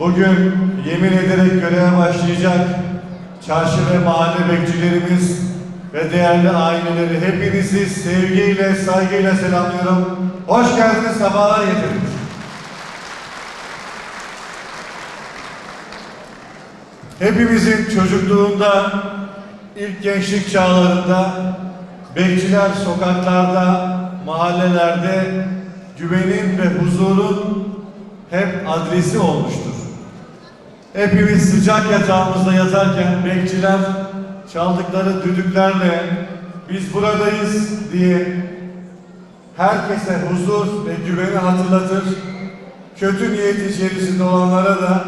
bugün yemin ederek göreve başlayacak çarşı ve mahalle bekçilerimiz ve değerli aileleri hepinizi sevgiyle, saygıyla selamlıyorum. Hoş geldiniz, sefalar getirdiniz. Hepimizin çocukluğunda, ilk gençlik çağlarında bekçiler sokaklarda, mahallelerde güvenin ve huzurun hep adresi olmuştur. Hepimiz sıcak yatağımızda yatarken bekçiler çaldıkları düdüklerle biz buradayız diye herkese huzur ve güveni hatırlatır, kötü niyet içerisinde olanlara da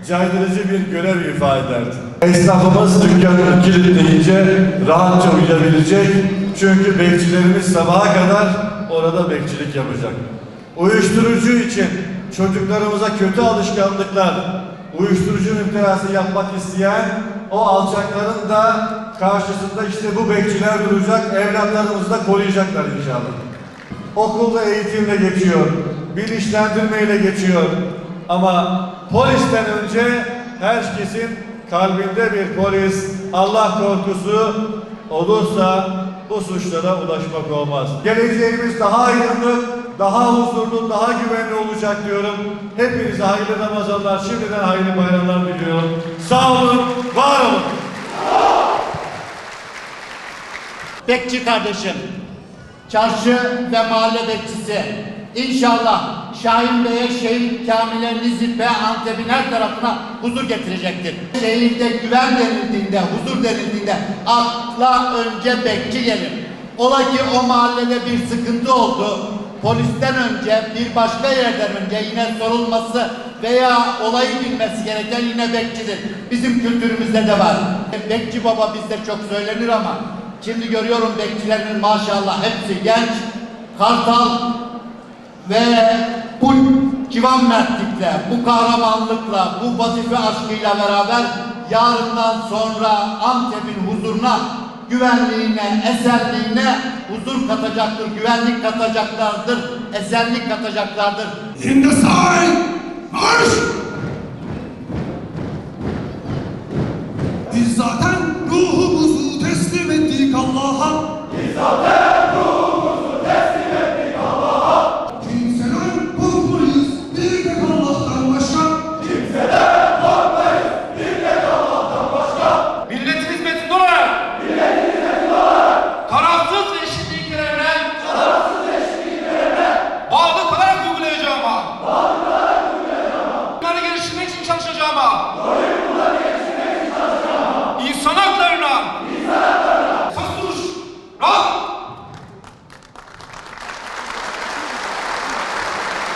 caydırıcı bir görev ifa ederdi. Esnafımız dükkanını kilitleyince rahatça uyuyabilecek, çünkü bekçilerimiz sabaha kadar orada bekçilik yapacak. Uyuşturucu için çocuklarımıza kötü alışkanlıklar, uyuşturucu müptelası yapmak isteyen o alçakların da karşısında işte bu bekçiler duracak, evlatlarımızı da koruyacaklar inşallah. Okulda eğitimle geçiyor, bilinçlendirmeyle geçiyor ama polisten önce herkesin kalbinde bir polis, Allah korkusu olursa bu suçlara ulaşmak olmaz. Geleceğimiz daha aydınlık, daha huzurlu, daha güvenli olacak diyorum. Hepinize hayırlı Ramazanlar, şimdiden hayırlı bayramlar diliyorum. Sağ olun, var olun. Bekçi kardeşim, çarşı ve mahalle bekçisi, İnşallah Şahin Bey'e şehit Kamillerinizi ve Antep'in her tarafına huzur getirecektir. Şehirde güven denildiğinde, huzur denildiğinde akla önce bekçi gelir. Ola ki o mahallede bir sıkıntı oldu, polisten önce, bir başka yerden önce yine sorulması veya olayı bilmesi gereken yine bekçidir. Bizim kültürümüzde de var. Bekçi baba bizde çok söylenir ama şimdi görüyorum bekçilerin maşallah hepsi genç, kartal ve bu civan mertlikle, bu kahramanlıkla, bu vazife aşkıyla beraber yarından sonra Antep'in huzuruna, güvenliğine, esenliğine huzur katacaktır, güvenlik katacaklardır, esenlik katacaklardır. In the sign, marş! Biz zaten ruhumuzu teslim ettik Allah'a. Biz zaten ruhumuzu teslim ettik Allah'a. Kimseden korkmayız, bir tek Allah'tan başka. Kimseden korkmayız, bir tek Allah'tan başka. Milletin hizmetinde olarak, tarafsız ve eşitlik ilkelerine, bağlı kalarak uygulayacağıma, bunları geliştirmek için çalışacağıma, insan haklarına, esas duruş, rahat.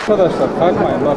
Arkadaşlar kalkmayın bak.